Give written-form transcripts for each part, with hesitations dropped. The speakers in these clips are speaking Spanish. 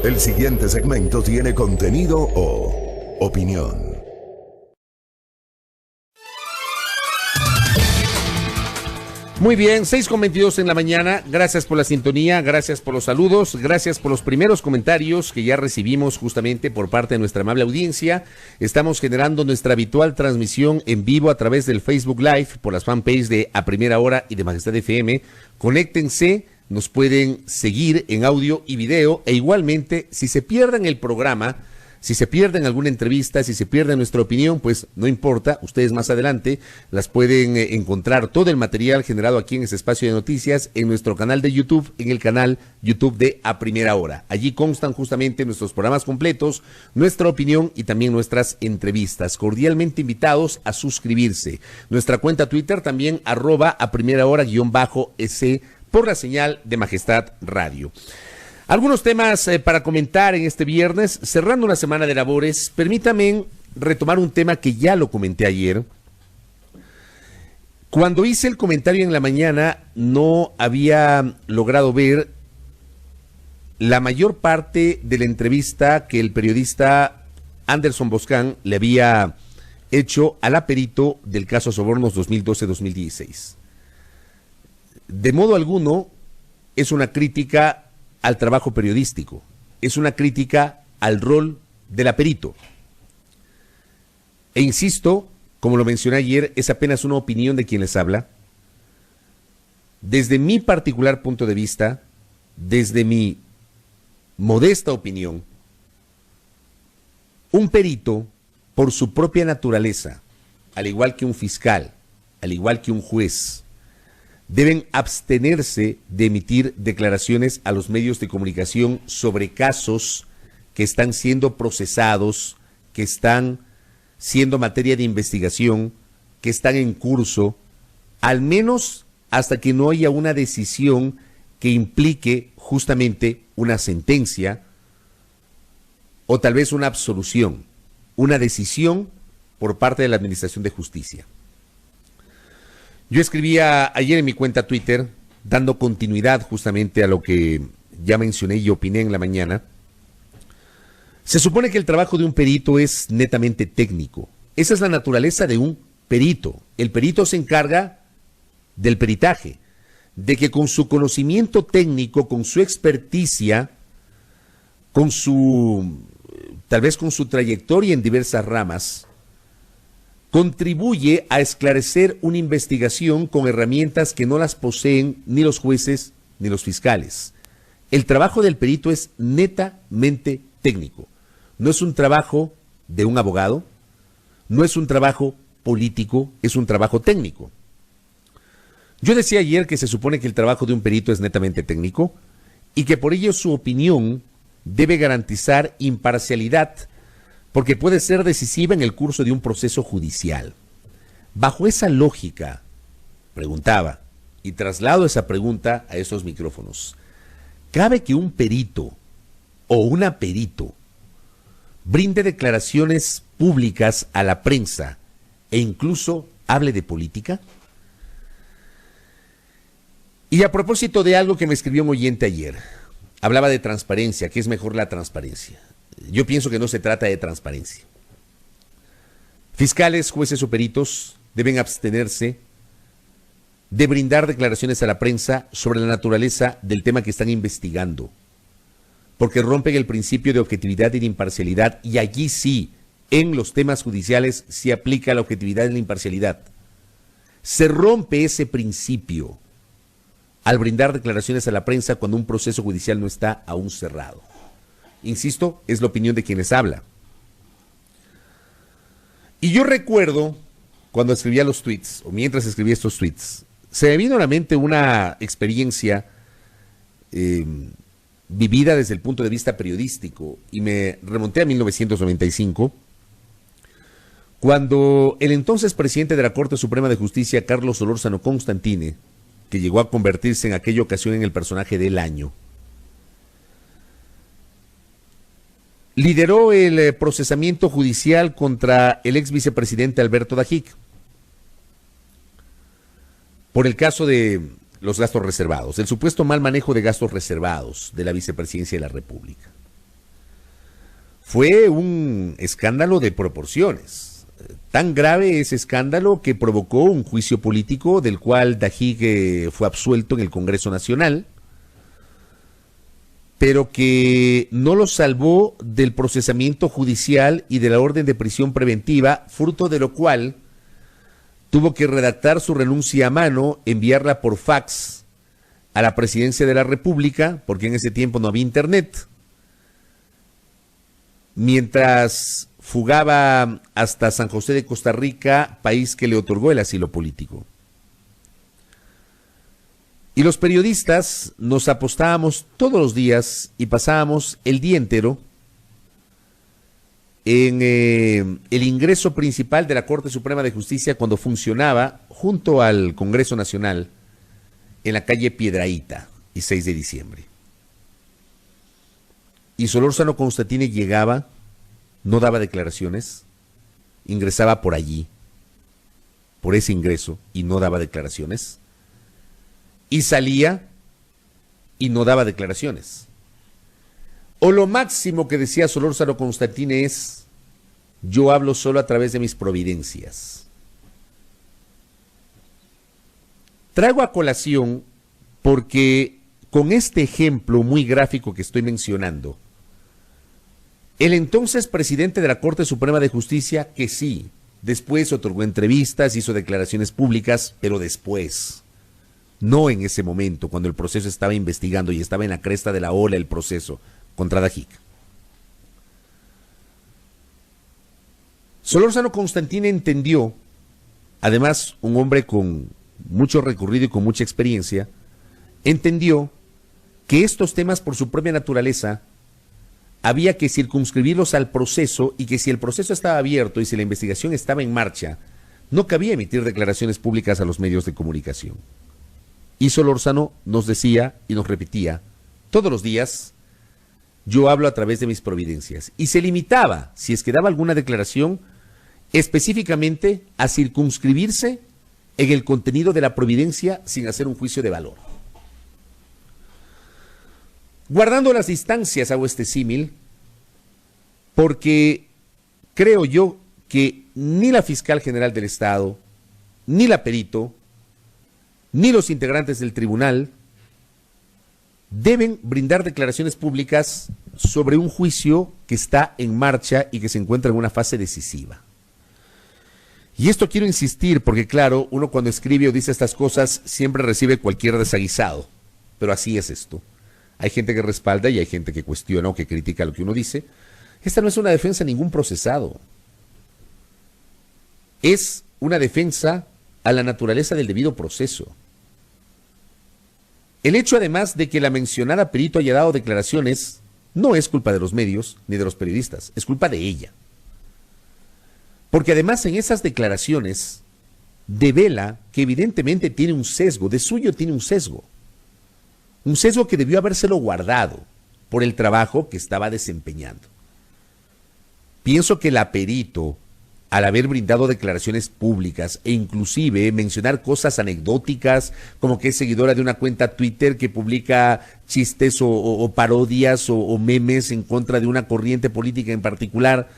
El siguiente segmento tiene contenido o opinión. Muy bien, 6:22 en la mañana. Gracias por la sintonía, gracias por los saludos, gracias por los primeros comentarios que ya recibimos justamente por parte de nuestra amable audiencia. Estamos generando nuestra habitual transmisión en vivo a través del Facebook Live por las fanpages de A Primera Hora y de Majestad FM. Conéctense, nos pueden seguir en audio y video e igualmente si se pierden el programa, si se pierden alguna entrevista, si se pierde nuestra opinión, pues no importa, ustedes más adelante las pueden encontrar todo el material generado aquí en este espacio de noticias en nuestro canal de YouTube, en el canal YouTube de A Primera Hora. Allí constan justamente nuestros programas completos, nuestra opinión y también nuestras entrevistas. Cordialmente invitados a suscribirse. Nuestra cuenta Twitter también @aprimera_hora_es por la señal de Majestad Radio. Algunos temas para comentar en este viernes, cerrando una semana de labores. Permítame retomar un tema que ya lo comenté ayer. Cuando hice el comentario en la mañana, no había logrado ver la mayor parte de la entrevista que el periodista Anderson Boscan le había hecho al aperito del caso Sobornos 2012-2016. De modo alguno, es una crítica al trabajo periodístico, es una crítica al rol del aperito. E insisto, como lo mencioné ayer, es apenas una opinión de quien les habla. Desde mi particular punto de vista, desde mi modesta opinión, un perito, por su propia naturaleza, al igual que un fiscal, al igual que un juez, deben abstenerse de emitir declaraciones a los medios de comunicación sobre casos que están siendo procesados, que están siendo materia de investigación, que están en curso, al menos hasta que no haya una decisión que implique justamente una sentencia o tal vez una absolución, una decisión por parte de la Administración de Justicia. Yo escribía ayer en mi cuenta Twitter, dando continuidad justamente a lo que ya mencioné y opiné en la mañana. Se supone que el trabajo de un perito es netamente técnico. Esa es la naturaleza de un perito. El perito se encarga del peritaje, de que con su conocimiento técnico, con su experticia, tal vez con su trayectoria en diversas ramas, contribuye a esclarecer una investigación con herramientas que no las poseen ni los jueces ni los fiscales. El trabajo del perito es netamente técnico. No es un trabajo de un abogado, no es un trabajo político, es un trabajo técnico. Yo decía ayer que se supone que el trabajo de un perito es netamente técnico y que por ello su opinión debe garantizar imparcialidad, porque puede ser decisiva en el curso de un proceso judicial. Bajo esa lógica, preguntaba, y traslado esa pregunta a esos micrófonos, ¿cabe que un perito o una perito brinde declaraciones públicas a la prensa e incluso hable de política? Y a propósito de algo que me escribió un oyente ayer, hablaba de transparencia, que es mejor la transparencia. Yo pienso que no se trata de transparencia. Fiscales, jueces o peritos deben abstenerse de brindar declaraciones a la prensa sobre la naturaleza del tema que están investigando, porque rompen el principio de objetividad y de imparcialidad, y allí sí, en los temas judiciales, se aplica la objetividad y la imparcialidad. Se rompe ese principio al brindar declaraciones a la prensa cuando un proceso judicial no está aún cerrado. Insisto, es la opinión de quienes habla. Y yo recuerdo, cuando escribía los tweets, o mientras escribía estos tweets, se me vino a la mente una experiencia vivida desde el punto de vista periodístico, y me remonté a 1995, cuando el entonces presidente de la Corte Suprema de Justicia, Carlos Solórzano Constantine, que llegó a convertirse en aquella ocasión en el personaje del año, lideró el procesamiento judicial contra el ex vicepresidente Alberto Dajic por el caso de los gastos reservados, el supuesto mal manejo de gastos reservados de la vicepresidencia de la República. Fue un escándalo de proporciones. Tan grave ese escándalo que provocó un juicio político del cual Dajik fue absuelto en el Congreso Nacional, pero que no lo salvó del procesamiento judicial y de la orden de prisión preventiva, fruto de lo cual tuvo que redactar su renuncia a mano, enviarla por fax a la presidencia de la República, porque en ese tiempo no había internet, mientras fugaba hasta San José de Costa Rica, país que le otorgó el asilo político. Y los periodistas nos apostábamos todos los días y pasábamos el día entero en el ingreso principal de la Corte Suprema de Justicia cuando funcionaba junto al Congreso Nacional en la calle Piedrahíta y 6 de diciembre. Y Solórzano Constantine llegaba, no daba declaraciones, ingresaba por allí, por ese ingreso, y no daba declaraciones, y salía y no daba declaraciones. O lo máximo que decía Solórzano Constantine es: yo hablo solo a través de mis providencias. Traigo a colación porque con este ejemplo muy gráfico que estoy mencionando, el entonces presidente de la Corte Suprema de Justicia, que sí, después otorgó entrevistas, hizo declaraciones públicas, pero después, no en ese momento, cuando el proceso estaba investigando y estaba en la cresta de la ola el proceso contra Dajik. Solórzano Constantine entendió, además un hombre con mucho recorrido y con mucha experiencia, entendió que estos temas por su propia naturaleza había que circunscribirlos al proceso y que si el proceso estaba abierto y si la investigación estaba en marcha, no cabía emitir declaraciones públicas a los medios de comunicación. Y Solórzano nos decía y nos repetía todos los días: yo hablo a través de mis providencias. Y se limitaba, si es que daba alguna declaración, específicamente a circunscribirse en el contenido de la providencia sin hacer un juicio de valor. Guardando las distancias hago este símil porque creo yo que ni la fiscal general del Estado, ni la perito, ni los integrantes del tribunal deben brindar declaraciones públicas sobre un juicio que está en marcha y que se encuentra en una fase decisiva. Y esto quiero insistir porque, claro, uno cuando escribe o dice estas cosas siempre recibe cualquier desaguisado, pero así es esto. Hay gente que respalda y hay gente que cuestiona o que critica lo que uno dice. Esta no es una defensa a ningún procesado. Es una defensa a la naturaleza del debido proceso. El hecho, además, de que la mencionada perito haya dado declaraciones no es culpa de los medios ni de los periodistas, es culpa de ella. Porque además en esas declaraciones devela que evidentemente tiene un sesgo, de suyo tiene un sesgo que debió habérselo guardado por el trabajo que estaba desempeñando. Pienso que la perito, al haber brindado declaraciones públicas e inclusive mencionar cosas anecdóticas, como que es seguidora de una cuenta Twitter que publica chistes o parodias o memes en contra de una corriente política en particular,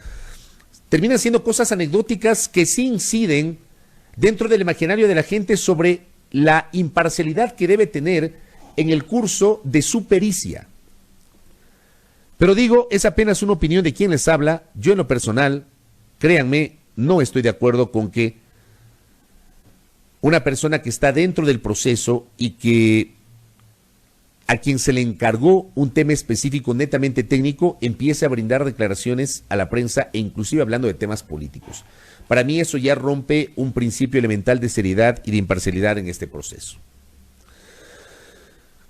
terminan siendo cosas anecdóticas que sí inciden dentro del imaginario de la gente sobre la imparcialidad que debe tener en el curso de su pericia. Pero digo, es apenas una opinión de quien les habla. Yo en lo personal, créanme, no estoy de acuerdo con que una persona que está dentro del proceso y que a quien se le encargó un tema específico netamente técnico empiece a brindar declaraciones a la prensa e inclusive hablando de temas políticos. Para mí eso ya rompe un principio elemental de seriedad y de imparcialidad en este proceso.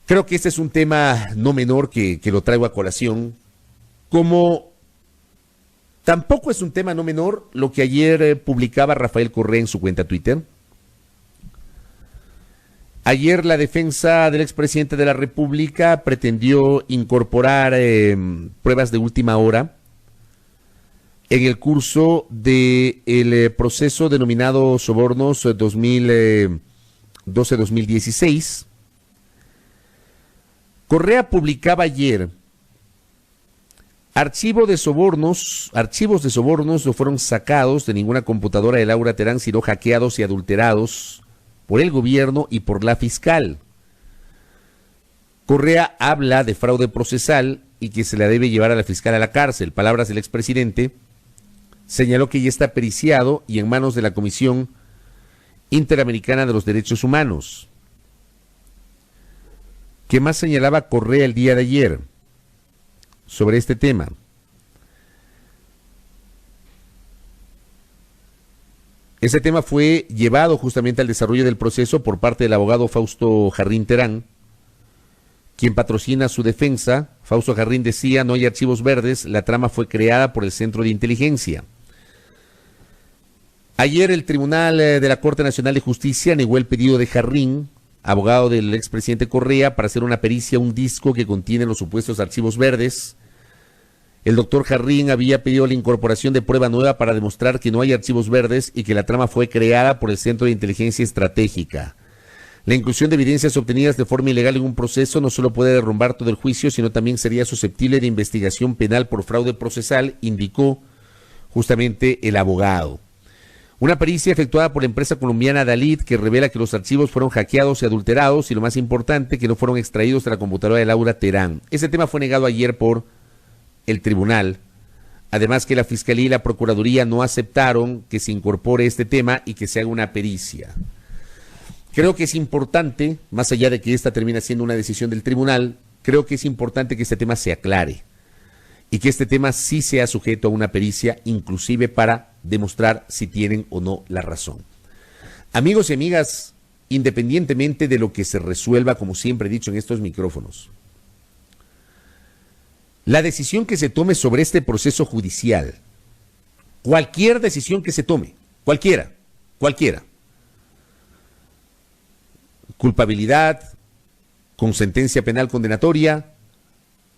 Creo que este es un tema no menor que lo traigo a colación, como tampoco es un tema no menor lo que ayer publicaba Rafael Correa en su cuenta Twitter. Ayer la defensa del expresidente de la República pretendió incorporar pruebas de última hora en el curso del proceso denominado Sobornos 2012-2016, Correa publicaba ayer archivos de sobornos no fueron sacados de ninguna computadora de Laura Terán, sino hackeados y adulterados por el gobierno y por la fiscal. Correa habla de fraude procesal y que se la debe llevar a la fiscal a la cárcel. Palabras del expresidente. Señaló que ya está periciado y en manos de la Comisión Interamericana de los Derechos Humanos. ¿Qué más señalaba Correa el día de ayer sobre este tema? Ese tema fue llevado justamente al desarrollo del proceso por parte del abogado Fausto Jarrín Terán, quien patrocina su defensa. Fausto Jarrín decía: no hay archivos verdes, la trama fue creada por el Centro de Inteligencia. Ayer el Tribunal de la Corte Nacional de Justicia negó el pedido de Jarrín, abogado del expresidente Correa, para hacer una pericia a un disco que contiene los supuestos archivos verdes. El doctor Jarrín había pedido la incorporación de prueba nueva para demostrar que no hay archivos verdes y que la trama fue creada por el Centro de Inteligencia Estratégica. La inclusión de evidencias obtenidas de forma ilegal en un proceso no solo puede derrumbar todo el juicio, sino también sería susceptible de investigación penal por fraude procesal, indicó justamente el abogado. Una pericia efectuada por la empresa colombiana Dalit que revela que los archivos fueron hackeados y adulterados y, lo más importante, que no fueron extraídos de la computadora de Laura Terán. Ese tema fue negado ayer por el tribunal. Además que la Fiscalía y la Procuraduría no aceptaron que se incorpore este tema y que se haga una pericia. Creo que es importante, más allá de que esta termina siendo una decisión del tribunal, creo que es importante que este tema se aclare y que este tema sí sea sujeto a una pericia, inclusive para demostrar si tienen o no la razón. Amigos y amigas, independientemente de lo que se resuelva, como siempre he dicho en estos micrófonos, la decisión que se tome sobre este proceso judicial, cualquier decisión que se tome, cualquiera, culpabilidad, con sentencia penal condenatoria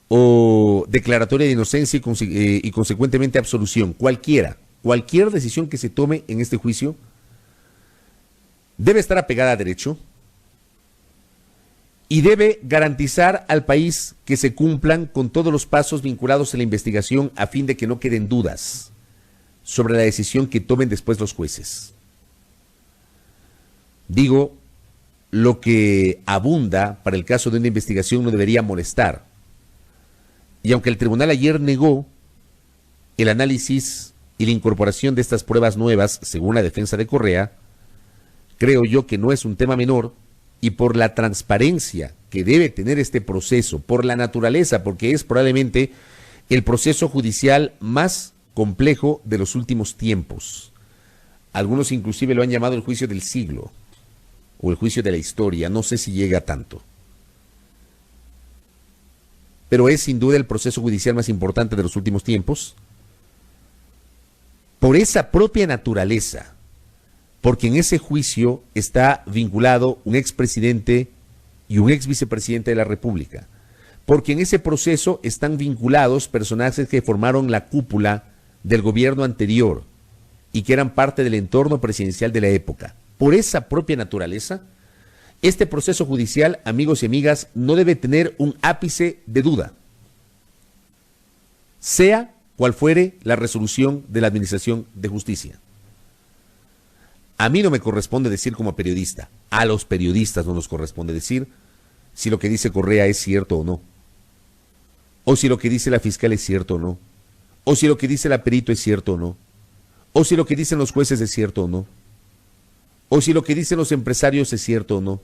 o declaratoria de inocencia y consecuentemente absolución, cualquier decisión que se tome en este juicio debe estar apegada a derecho y debe garantizar al país que se cumplan con todos los pasos vinculados a la investigación a fin de que no queden dudas sobre la decisión que tomen después los jueces. Digo, lo que abunda para el caso de una investigación no debería molestar. Y aunque el tribunal ayer negó el análisis y la incorporación de estas pruebas nuevas, según la defensa de Correa, creo yo que no es un tema menor, y por la transparencia que debe tener este proceso, por la naturaleza, porque es probablemente el proceso judicial más complejo de los últimos tiempos. Algunos inclusive lo han llamado el juicio del siglo, o el juicio de la historia, no sé si llega a tanto. Pero es sin duda el proceso judicial más importante de los últimos tiempos, por esa propia naturaleza, porque en ese juicio está vinculado un expresidente y un exvicepresidente de la República, porque en ese proceso están vinculados personajes que formaron la cúpula del gobierno anterior y que eran parte del entorno presidencial de la época. Por esa propia naturaleza, este proceso judicial, amigos y amigas, no debe tener un ápice de duda, sea cual fuere la resolución de la Administración de Justicia. A mí no me corresponde decir como periodista, a los periodistas no nos corresponde decir si lo que dice Correa es cierto o no, o si lo que dice la fiscal es cierto o no, o si lo que dice la perito es cierto o no, o si lo que dicen los jueces es cierto o no, o si lo que dicen los empresarios es cierto o no.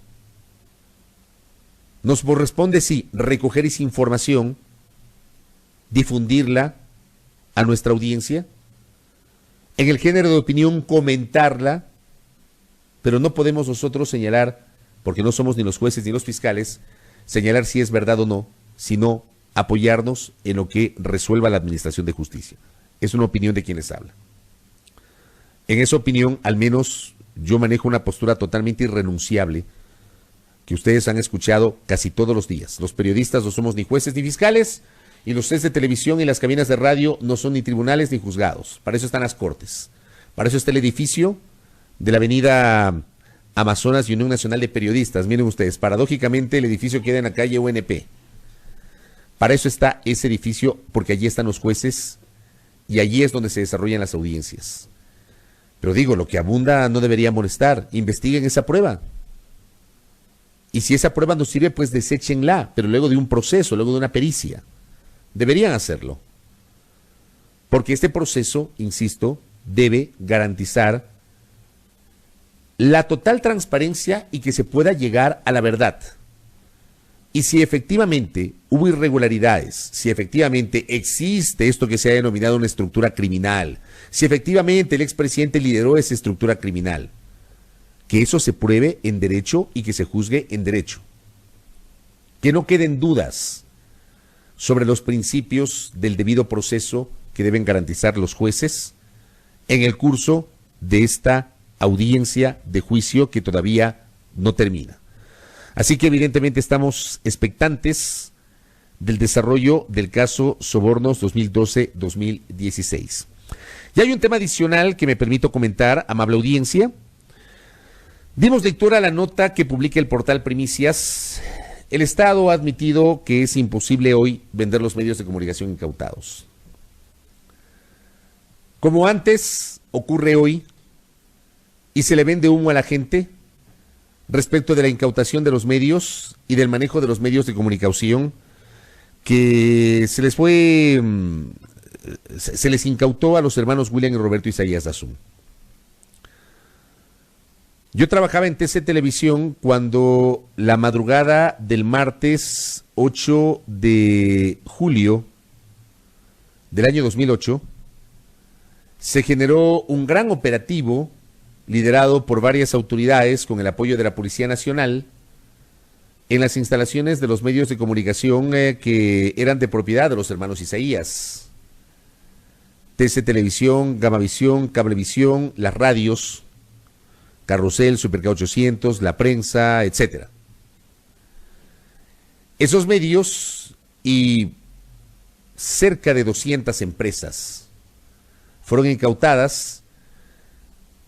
Nos corresponde, sí, recoger esa información, difundirla a nuestra audiencia, en el género de opinión comentarla, pero no podemos nosotros señalar, porque no somos ni los jueces ni los fiscales, señalar si es verdad o no, sino apoyarnos en lo que resuelva la Administración de Justicia. Es una opinión de quienes hablan. En esa opinión, al menos, yo manejo una postura totalmente irrenunciable que ustedes han escuchado casi todos los días. Los periodistas no somos ni jueces ni fiscales, y los sets de televisión y las cabinas de radio no son ni tribunales ni juzgados. Para eso están las cortes. Para eso está el edificio de la avenida Amazonas y Unión Nacional de Periodistas. Miren ustedes, paradójicamente el edificio queda en la calle UNP. Para eso está ese edificio, porque allí están los jueces y allí es donde se desarrollan las audiencias. Pero digo, lo que abunda no debería molestar. Investiguen esa prueba. Y si esa prueba no sirve, pues deséchenla, pero luego de un proceso, luego de una pericia. Deberían hacerlo. Porque este proceso, insisto, debe garantizar la total transparencia y que se pueda llegar a la verdad. Y si efectivamente hubo irregularidades, si efectivamente existe esto que se ha denominado una estructura criminal, si efectivamente el expresidente lideró esa estructura criminal, que eso se pruebe en derecho y que se juzgue en derecho. Que no queden dudas sobre los principios del debido proceso que deben garantizar los jueces en el curso de esta audiencia de juicio que todavía no termina. Así que evidentemente estamos expectantes del desarrollo del caso Sobornos 2012-2016. Y hay un tema adicional que me permito comentar, amable audiencia. Dimos lectura a la nota que publica el portal Primicias. El Estado ha admitido que es imposible hoy vender los medios de comunicación incautados. Como antes ocurre hoy y se le vende humo a la gente respecto de la incautación de los medios y del manejo de los medios de comunicación que se les incautó a los hermanos William y Roberto Isaías Dazún. Yo trabajaba en TC Televisión cuando la madrugada del martes 8 de julio del año 2008 se generó un gran operativo liderado por varias autoridades con el apoyo de la Policía Nacional en las instalaciones de los medios de comunicación que eran de propiedad de los hermanos Isaías. TC Televisión, Gamavisión, Cablevisión, las radios, Carrusel, Superca 800, La Prensa, etcétera. Esos medios y cerca de 200 empresas fueron incautadas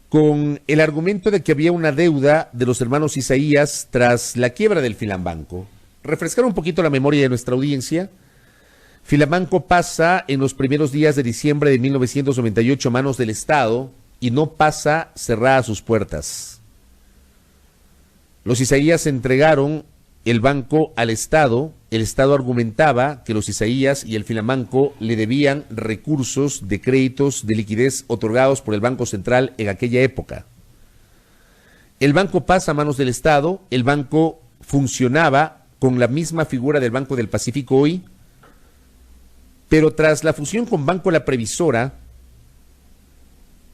con el argumento de que había una deuda de los hermanos Isaías tras la quiebra del Filambanco. Refrescar un poquito la memoria de nuestra audiencia. Filambanco pasa en los primeros días de diciembre de 1998 a manos del Estado y no pasa cerrada sus puertas. Los Isaías entregaron el banco al Estado. El Estado argumentaba que los Isaías y el Filambanco le debían recursos de créditos de liquidez otorgados por el Banco Central en aquella época. El banco pasa a manos del Estado. El banco funcionaba con la misma figura del Banco del Pacífico hoy, pero tras la fusión con Banco La Previsora,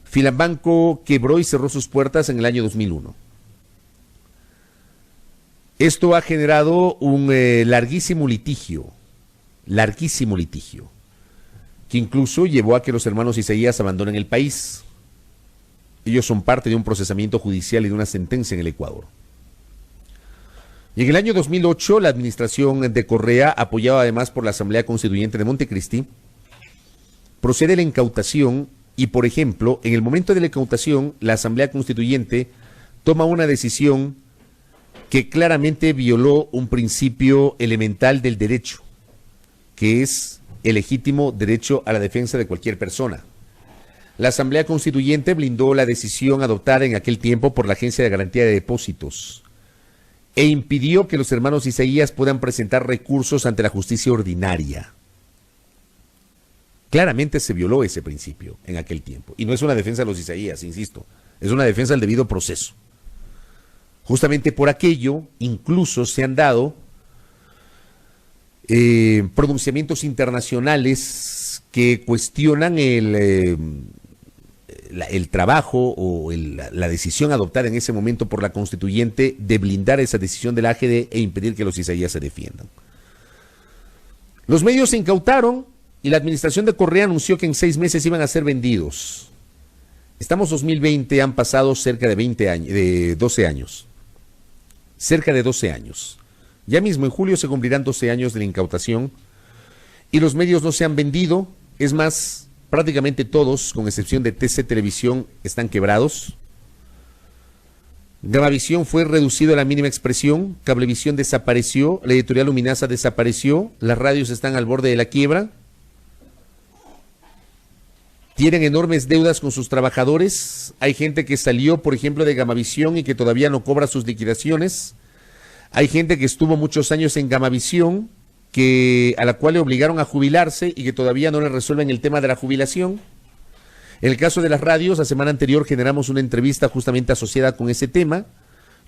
Filambanco quebró y cerró sus puertas en el año 2001. Esto ha generado un larguísimo litigio, que incluso llevó a que los hermanos Isaías abandonen el país. Ellos son parte de un procesamiento judicial y de una sentencia en el Ecuador. Y en el año 2008, la administración de Correa, apoyada además por la Asamblea Constituyente de Montecristi, procede a la incautación y, por ejemplo, en el momento de la incautación, la Asamblea Constituyente toma una decisión que claramente violó un principio elemental del derecho, que es el legítimo derecho a la defensa de cualquier persona. La Asamblea Constituyente blindó la decisión adoptada en aquel tiempo por la Agencia de Garantía de Depósitos e impidió que los hermanos Isaías puedan presentar recursos ante la justicia ordinaria. Claramente se violó ese principio en aquel tiempo. Y no es una defensa de los Isaías, insisto, es una defensa del debido proceso. Justamente por aquello, incluso se han dado pronunciamientos internacionales que cuestionan el trabajo o la decisión adoptada en ese momento por la constituyente de blindar esa decisión del AGD e impedir que los Isaías se defiendan. Los medios se incautaron y la administración de Correa anunció que en 6 meses iban a ser vendidos. Estamos 2020, han pasado cerca de 12 años. Cerca de 12 años. Ya mismo en julio se cumplirán 12 años de la incautación y los medios no se han vendido. Es más, prácticamente todos, con excepción de TC Televisión, están quebrados. Gamavisión fue reducido a la mínima expresión, Cablevisión desapareció, la editorial Luminasa desapareció, las radios están al borde de la quiebra, tienen enormes deudas con sus trabajadores, hay gente que salió, por ejemplo, de Gamavisión y que todavía no cobra sus liquidaciones, hay gente que estuvo muchos años en Gamavisión, a la cual le obligaron a jubilarse y que todavía no le resuelven el tema de la jubilación. En el caso de las radios, la semana anterior generamos una entrevista justamente asociada con ese tema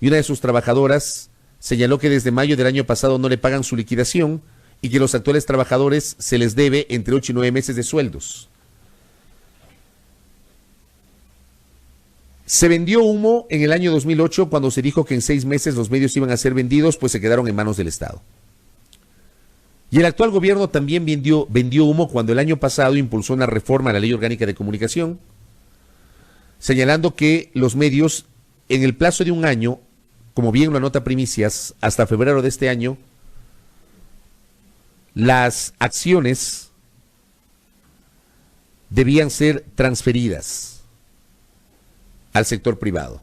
y una de sus trabajadoras señaló que desde mayo del año pasado no le pagan su liquidación y que los actuales trabajadores se les debe entre 8 y 9 meses de sueldos. Se vendió humo en el año 2008 cuando se dijo que en 6 meses los medios iban a ser vendidos, pues se quedaron en manos del Estado. Y el actual gobierno también vendió humo cuando el año pasado impulsó una reforma a la Ley Orgánica de Comunicación, señalando que los medios, en el plazo de un año, como bien lo anota Primicias, hasta febrero de este año, las acciones debían ser transferidas al sector privado.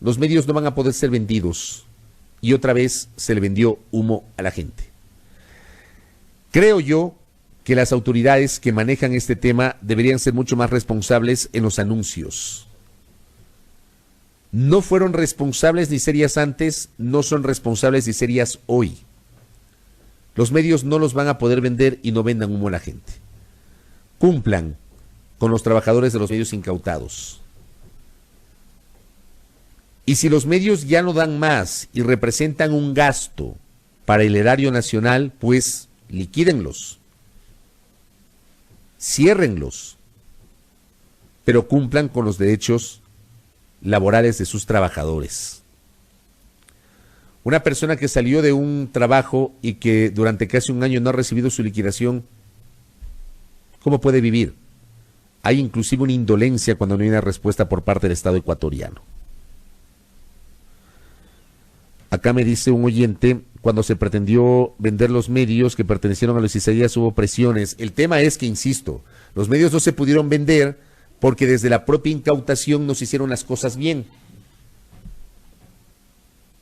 Los medios no van a poder ser vendidos y otra vez se le vendió humo a la gente. Creo yo que las autoridades que manejan este tema deberían ser mucho más responsables en los anuncios. No fueron responsables ni serias antes, no son responsables ni serias hoy. Los medios no los van a poder vender y no vendan humo a la gente. Cumplan con los trabajadores de los medios incautados. Y si los medios ya no dan más y representan un gasto para el erario nacional, pues liquídenlos, ciérrenlos, pero cumplan con los derechos laborales de sus trabajadores. Una persona que salió de un trabajo y que durante casi un año no ha recibido su liquidación, ¿cómo puede vivir? Hay inclusive una indolencia cuando no hay una respuesta por parte del Estado ecuatoriano. Acá me dice un oyente, cuando se pretendió vender los medios que pertenecieron a los Isaías hubo presiones. El tema es que, insisto, los medios no se pudieron vender porque desde la propia incautación no se hicieron las cosas bien.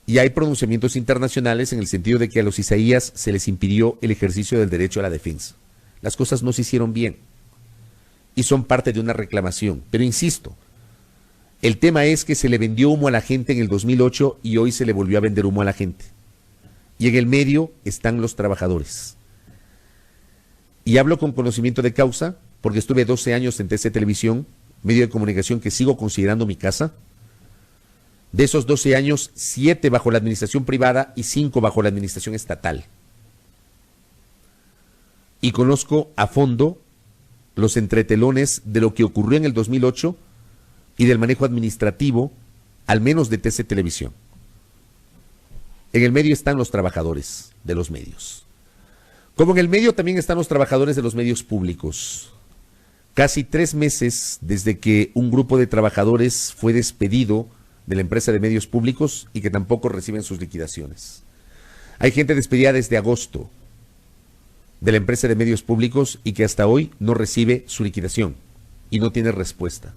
Y hay pronunciamientos internacionales en el sentido de que a los Isaías se les impidió el ejercicio del derecho a la defensa. Las cosas no se hicieron bien y son parte de una reclamación. Pero insisto, el tema es que se le vendió humo a la gente en el 2008 y hoy se le volvió a vender humo a la gente. Y en el medio están los trabajadores. Y hablo con conocimiento de causa, porque estuve 12 años en TC Televisión, medio de comunicación que sigo considerando mi casa. De esos 12 años, 7 bajo la administración privada y 5 bajo la administración estatal. Y conozco a fondo los entretelones de lo que ocurrió en el 2008 y del manejo administrativo, al menos de TC Televisión. En el medio están los trabajadores de los medios. Como en el medio también están los trabajadores de los medios públicos. Casi 3 meses desde que un grupo de trabajadores fue despedido de la empresa de medios públicos y que tampoco reciben sus liquidaciones. Hay gente despedida desde agosto de la empresa de medios públicos y que hasta hoy no recibe su liquidación y no tiene respuesta.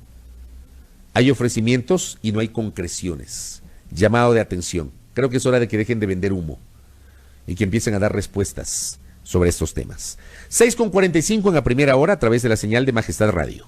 Hay ofrecimientos y no hay concreciones. Llamado de atención. Creo que es hora de que dejen de vender humo y que empiecen a dar respuestas sobre estos temas. 6:45 en la primera hora a través de la señal de Majestad Radio.